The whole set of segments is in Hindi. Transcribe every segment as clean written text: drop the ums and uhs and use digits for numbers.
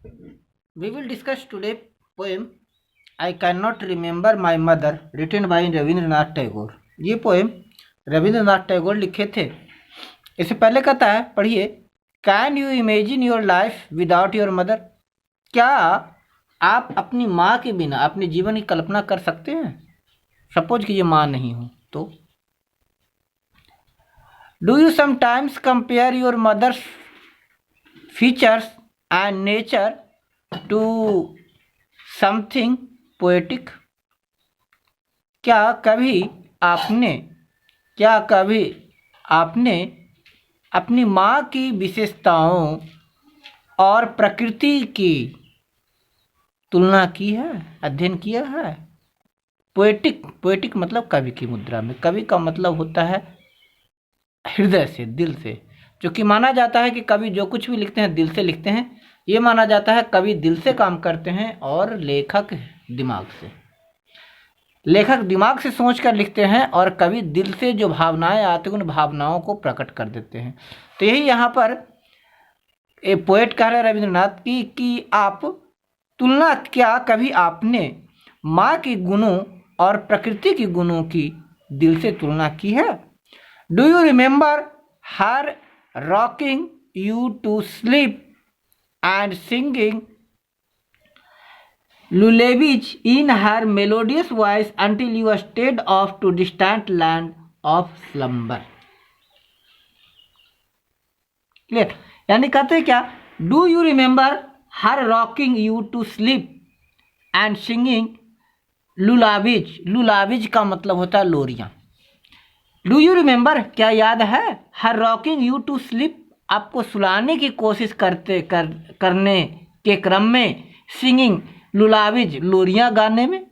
We will discuss today poem I cannot remember my mother written by Rabindranath Tagore. ये पोएम रविंद्रनाथ टैगोर लिखे थे। इससे पहले कहता है, पढ़िए। Can you imagine your life without your mother? क्या आप अपनी माँ के बिना अपने जीवन की कल्पना कर सकते हैं? सपोज कि ये माँ नहीं हो तो। Do you sometimes compare your mother's features and nature to something poetic? क्या कभी आपने अपनी माँ की विशेषताओं और प्रकृति की तुलना की है, अध्ययन किया है? पोएटिक मतलब कवि की मुद्रा में। कवि का मतलब होता है हृदय से, दिल से। जो कि माना जाता है कि कवि जो कुछ भी लिखते हैं दिल से लिखते हैं। ये माना जाता है कवि दिल से काम करते हैं और लेखक दिमाग से। लेखक दिमाग से सोच कर लिखते हैं और कवि दिल से जो भावनाएं आती हैं उन भावनाओं को प्रकट कर देते हैं। तो यही यहाँ पर पोएट कह रहे रविंद्रनाथ की कि आप तुलना, क्या कभी आपने माँ के गुणों और प्रकृति के गुणों की दिल से तुलना की है? Do you remember her rocking you to sleep and singing lullabies in her melodious voice until you stayed off to distant land of slumber. Clear? यानी कहते हैं क्या, do you remember her rocking you to sleep and singing lullabies. Lullabies का मतलब होता है लोरियां। डू यू रिमेंबर, क्या याद है? हर रॉकिंग यू टू स्लीप, आपको सुलाने की कोशिश करने के क्रम में, सिंगिंग लुलाबीज, लोरियां गाने में।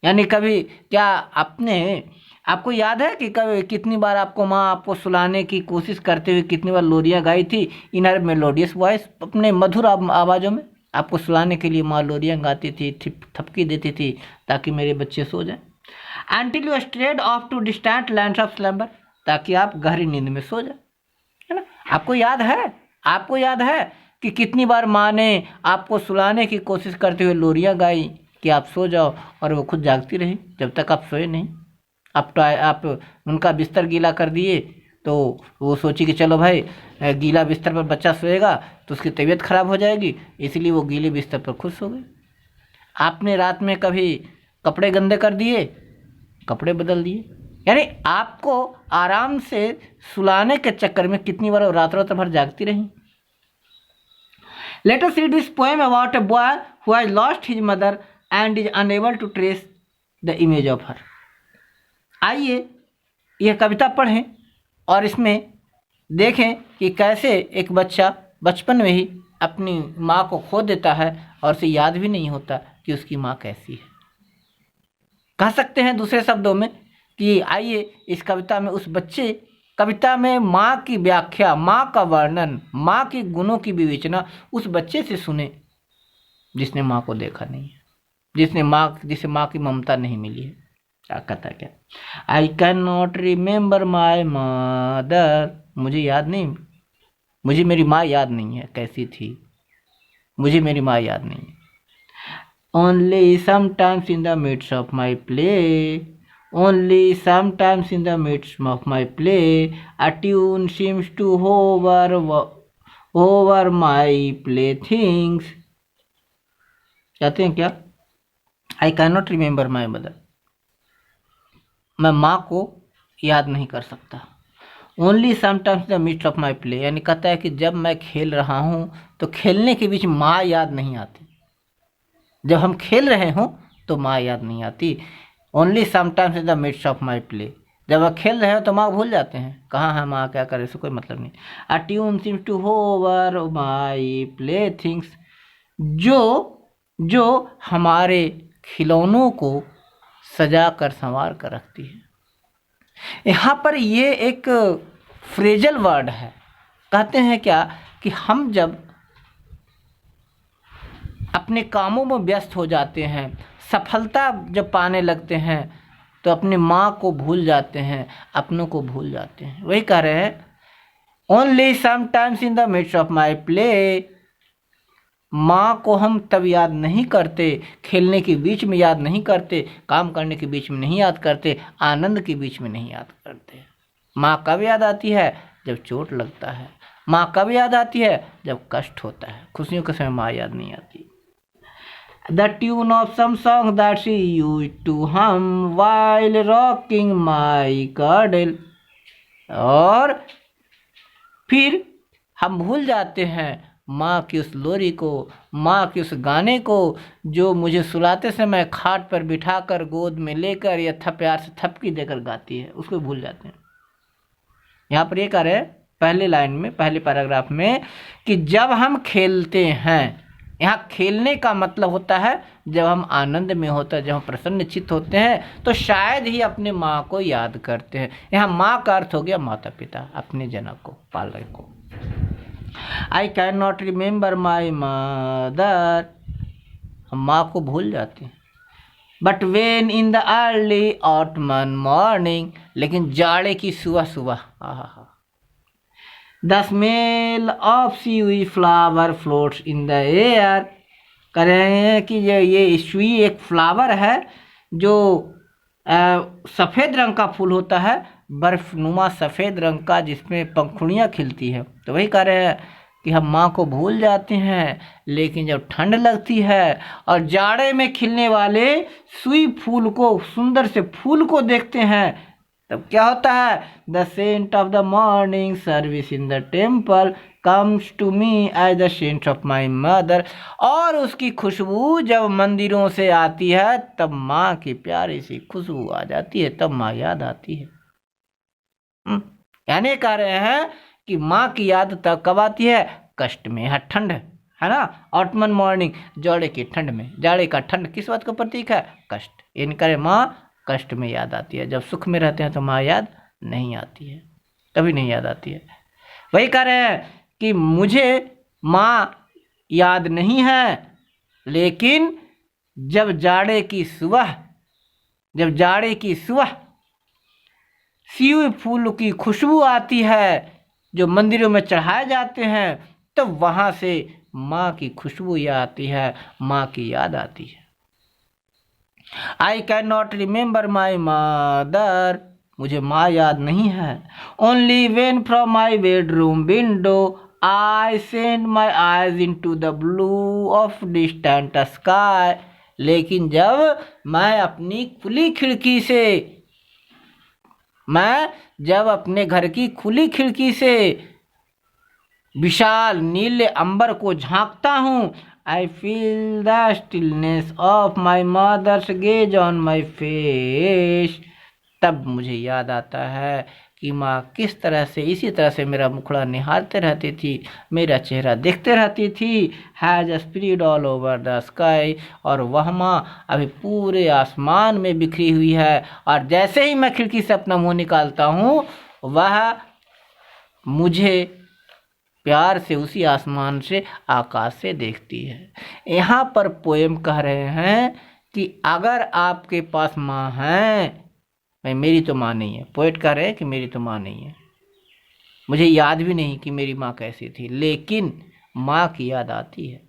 यानी कभी क्या आपको याद है कि कभी कितनी बार आपको माँ आपको सुलाने की कोशिश करते हुए कितनी बार लोरियां गाई थी? इन हर मेलोडियस वॉइस, अपने मधुर आवाज़ों में आपको सुलाने के लिए माँ लोरियां गाती थी, थपकी देती थी ताकि मेरे बच्चे सो जाएं। Until you strayed off to distant lands of slumber, ताकि आप गहरी नींद में सो जाए, है ना? आपको याद है कि कितनी बार माँ ने आपको सुलाने की कोशिश करते हुए लोरियां गाई कि आप सो जाओ, और वो खुद जागती रही जब तक आप सोए नहीं। आप उनका बिस्तर गीला कर दिए तो वो सोची कि चलो भाई, गीला बिस्तर पर बच्चा सोएगा तो उसकी तबीयत खराब हो जाएगी, इसलिए वो गीले बिस्तर पर खुद सो गई। आपने रात में कभी कपड़े गंदे कर दिए, कपड़े बदल दिए। यानी आपको आराम से सुलाने के चक्कर में कितनी बार रात भर जागती रही। Let us read this poem about a boy who has lost his mother and is unable to trace the image of her. आइए यह कविता पढ़ें और इसमें देखें कि कैसे एक बच्चा बचपन में ही अपनी माँ को खो देता है और उसे याद भी नहीं होता कि उसकी माँ कैसी है। कह सकते हैं दूसरे शब्दों में कि आइए इस कविता में माँ की व्याख्या, माँ का वर्णन, माँ के गुणों की विवेचना उस बच्चे से सुने जिसने माँ को देखा नहीं है, जिसे माँ की ममता नहीं मिली है। क्या कहता है, क्या आई can not remember my mother, मुझे मेरी माँ याद नहीं है कैसी थी, मुझे मेरी माँ याद नहीं है। Only sometimes in the midst of my play, only sometimes in the midst of my play, a tune seems to hover my playthings. कहते हैं क्या, I cannot remember my mother, मैं माँ को याद नहीं कर सकता। Only sometimes in the midst of my play, यानी कहता है कि जब मैं खेल रहा हूँ तो खेलने के बीच माँ याद नहीं आती। जब हम खेल रहे हों तो माँ याद नहीं आती। Only sometimes in the midst of my play, जब वह खेल रहे हो तो माँ भूल जाते हैं, कहाँ है माँ, क्या करे, इससे कोई मतलब नहीं। A tune seems to hover my play things, जो हमारे खिलौनों को सजा कर संवार कर रखती है। यहाँ पर ये एक फ्रेजल वर्ड है। कहते हैं क्या कि हम जब अपने कामों में व्यस्त हो जाते हैं, सफलता जब पाने लगते हैं तो अपनी माँ को भूल जाते हैं, अपनों को भूल जाते हैं। वही कह रहे हैं, only sometimes in the midst of my play माँ को हम तब याद नहीं करते, खेलने के बीच में याद नहीं करते, काम करने के बीच में नहीं याद करते, आनंद के बीच में नहीं याद करते। माँ कब याद आती है? जब चोट लगता है। माँ कब याद आती है? जब कष्ट होता है। खुशियों के समय माँ याद नहीं आती। The tune of some song that she used to hum while rocking my cradle। और फिर हम भूल जाते हैं माँ की उस लोरी को, माँ के उस गाने को जो मुझे सुलाते समय खाट पर बिठाकर गोद में लेकर या प्यार से थपकी देकर गाती है, उसको भूल जाते हैं। यहाँ पर ये कह रहे हैं पहले लाइन में, पहले पैराग्राफ में, कि जब हम खेलते हैं, यहाँ खेलने का मतलब होता है जब हम आनंद में होते हैं, जब हम प्रसन्न चित्त होते हैं तो शायद ही अपने माँ को याद करते हैं। यहाँ माँ का अर्थ हो गया माता पिता, अपने जनक को, पालक को। आई can not remember my mother, हम माँ को भूल जाते हैं। But when in the early ottoman morning, लेकिन जाड़े की सुबह सुबह, the smell of CV flower floats in the air, कह रहे हैं कि ये स्वी एक फ्लावर है जो सफ़ेद रंग का फूल होता है, बर्फनुमा सफ़ेद रंग का, जिसमें पंखुड़ियाँ खिलती है। तो वही कह रहे हैं कि हम माँ को भूल जाते हैं, लेकिन जब ठंड लगती है और जाड़े में खिलने वाले सुई फूल को, सुंदर से फूल को देखते हैं, तब क्या होता है? The scent of the morning service in the temple comes to me as the scent of my mother, और उसकी खुशबू जब मंदिरों से आती है तब माँ की प्यारी सी खुशबू आ जाती है, तब माँ याद आती है। यानी कह रहे हैं कि माँ की याद तब कब आती है? कष्ट में, है ठंड, है ना, ऑटमन मॉर्निंग, जाड़े की ठंड में। जाड़े का ठंड किस बात का प्रतीक है? कष्ट। यानी कह रहे माँ कष्ट में याद आती है। जब सुख में रहते हैं तो माँ याद नहीं आती है, कभी नहीं याद आती है। वही कह रहे हैं कि मुझे माँ याद नहीं है, लेकिन जब जाड़े की सुबह सीवे फूल की खुशबू आती है जो मंदिरों में चढ़ाए जाते हैं, तो वहाँ से माँ की खुशबू याद आती है, माँ की याद आती है। I can not remember my mother, मुझे माँ याद नहीं है। Only when from my bedroom window I send my eyes into the blue of distant sky, लेकिन जब मैं अपने घर की खुली खिड़की से विशाल नीले अंबर को झांकता हूँ, I feel the stillness of my mother's gaze on my face, तब मुझे याद आता है कि माँ किस तरह से, इसी तरह से मेरा मुखड़ा निहारते रहती थी, मेरा चेहरा देखते रहती थी। Has spread all over the sky, और वह माँ अभी पूरे आसमान में बिखरी हुई है, और जैसे ही मैं खिड़की से अपना मुंह निकालता हूँ वह मुझे प्यार से उसी आसमान से, आकाश से देखती है। यहाँ पर पोएम कह रहे हैं कि अगर आपके पास माँ है, मेरी तो माँ नहीं है, पोएट कह रहे हैं कि मेरी तो माँ नहीं है, मुझे याद भी नहीं कि मेरी माँ कैसी थी, लेकिन माँ की याद आती है,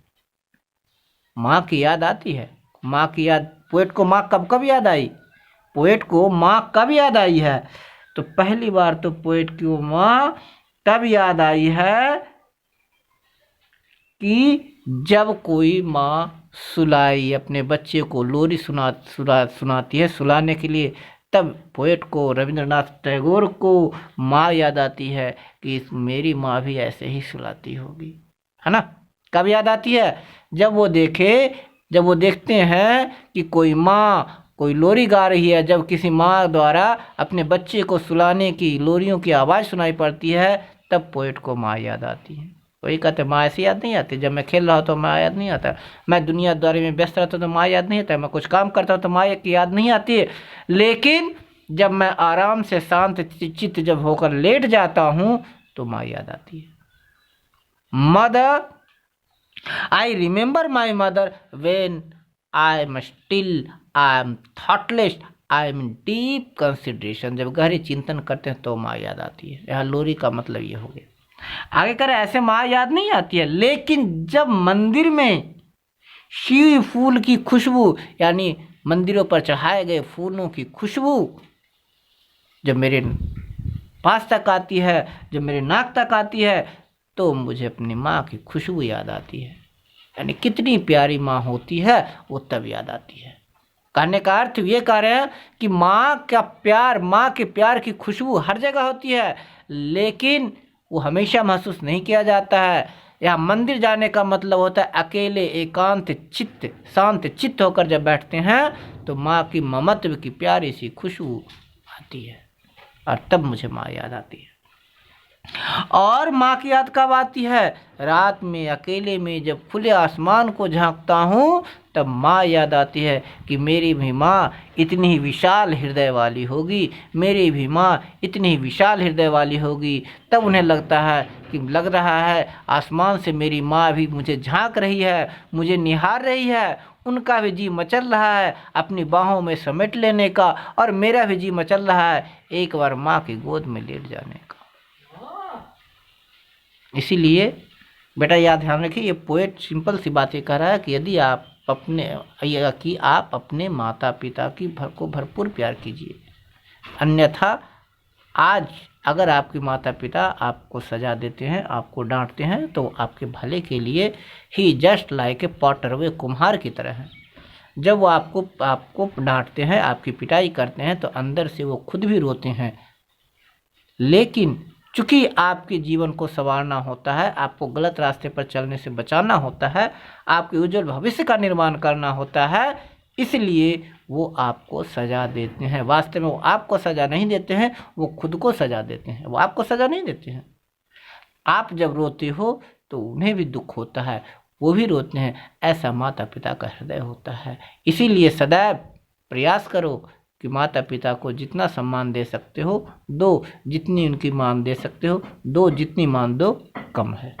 माँ की याद आती है। माँ की याद, पोएट को माँ कब कब याद आई? पोएट को माँ कब याद आई है? तो पहली बार तो पोएट की माँ तब याद आई है कि जब कोई माँ सुलाई, अपने बच्चे को लोरी सुनाती है सुलाने के लिए, तब पोएट को, रविंद्रनाथ टैगोर को माँ याद आती है कि मेरी माँ भी ऐसे ही सुलाती होगी, है ना। कब याद आती है? जब वो देखते हैं कि कोई माँ कोई लोरी गा रही है, जब किसी माँ द्वारा अपने बच्चे को सुलाने की लोरियों की आवाज़ सुनाई पड़ती है, तब पोएट को माँ याद आती है। वही कहते माँ ऐसी याद नहीं आती। जब मैं खेल रहा हूँ तो माँ याद नहीं आता, मैं दुनियादारी में व्यस्त रहता हूँ तो माँ याद नहीं आता, मैं कुछ काम करता हूँ तो माँ की याद नहीं आती है, लेकिन जब मैं आराम से शांत चित्त जब होकर लेट जाता हूँ तो माँ याद आती है। Mother, I remember my mother when I am still, I am thoughtless, I am in deep consideration, जब गहरे चिंतन करते हैं तो माँ याद आती है। यहाँ लोरी का मतलब ये हो गया। आगे कर ऐसे माँ याद नहीं आती है, लेकिन जब मंदिर में शिव फूल की खुशबू यानी मंदिरों पर चढ़ाए गए फूलों की खुशबू जब मेरे पास तक आती है, जब मेरे नाक तक आती है, तो मुझे अपनी माँ की खुशबू याद आती है। यानी कितनी प्यारी माँ होती है वो तब याद आती है। कहने का अर्थ ये कह रहे हैं कि माँ का प्यार, माँ के प्यार की खुशबू हर जगह होती है, लेकिन वो हमेशा महसूस नहीं किया जाता है। यहाँ मंदिर जाने का मतलब होता है अकेले एकांत चित्त, शांत चित्त होकर जब बैठते हैं तो माँ की ममत्व की प्यारी सी खुशबू आती है और तब मुझे माँ याद आती है। और माँ की याद कब आती है? रात में अकेले में जब खुले आसमान को झांकता हूँ तब माँ याद आती है कि मेरी भी माँ इतनी ही विशाल हृदय वाली होगी, मेरी भी माँ इतनी ही विशाल हृदय वाली होगी। तब उन्हें लगता है कि लग रहा है आसमान से मेरी माँ भी मुझे झांक रही है, मुझे निहार रही है। उनका भी जी मचल रहा है अपनी बाहों में समेट लेने का, और मेरा भी जी मचल रहा है एक बार माँ की गोद में लेट जाने का। इसीलिए बेटा याद ध्यान रखिए, ये पोएट सिंपल सी बात ये कह रहा है कि यदि आप अपने माता पिता की को भरपूर प्यार कीजिए, अन्यथा आज अगर आपके माता पिता आपको सजा देते हैं, आपको डांटते हैं, तो आपके भले के लिए ही जस्ट लाइक ए पॉटर, वे कुम्हार की तरह हैं। जब वो आपको डांटते हैं, आपकी पिटाई करते हैं, तो अंदर से वो खुद भी रोते हैं, लेकिन चूंकि आपके जीवन को संवारना होता है, आपको गलत रास्ते पर चलने से बचाना होता है, आपके उज्जवल भविष्य का निर्माण करना होता है, इसलिए वो आपको सजा देते हैं। वास्तव में वो आपको सजा नहीं देते हैं, वो खुद को सजा देते हैं, वो आपको सजा नहीं देते हैं। आप जब रोते हो तो उन्हें भी दुख होता है, वो भी रोते हैं। ऐसा माता पिता का हृदय होता है। इसीलिए सदैव प्रयास करो कि माता पिता को जितना सम्मान दे सकते हो दो, जितनी उनकी मान दे सकते हो दो, जितनी मान दो कम है।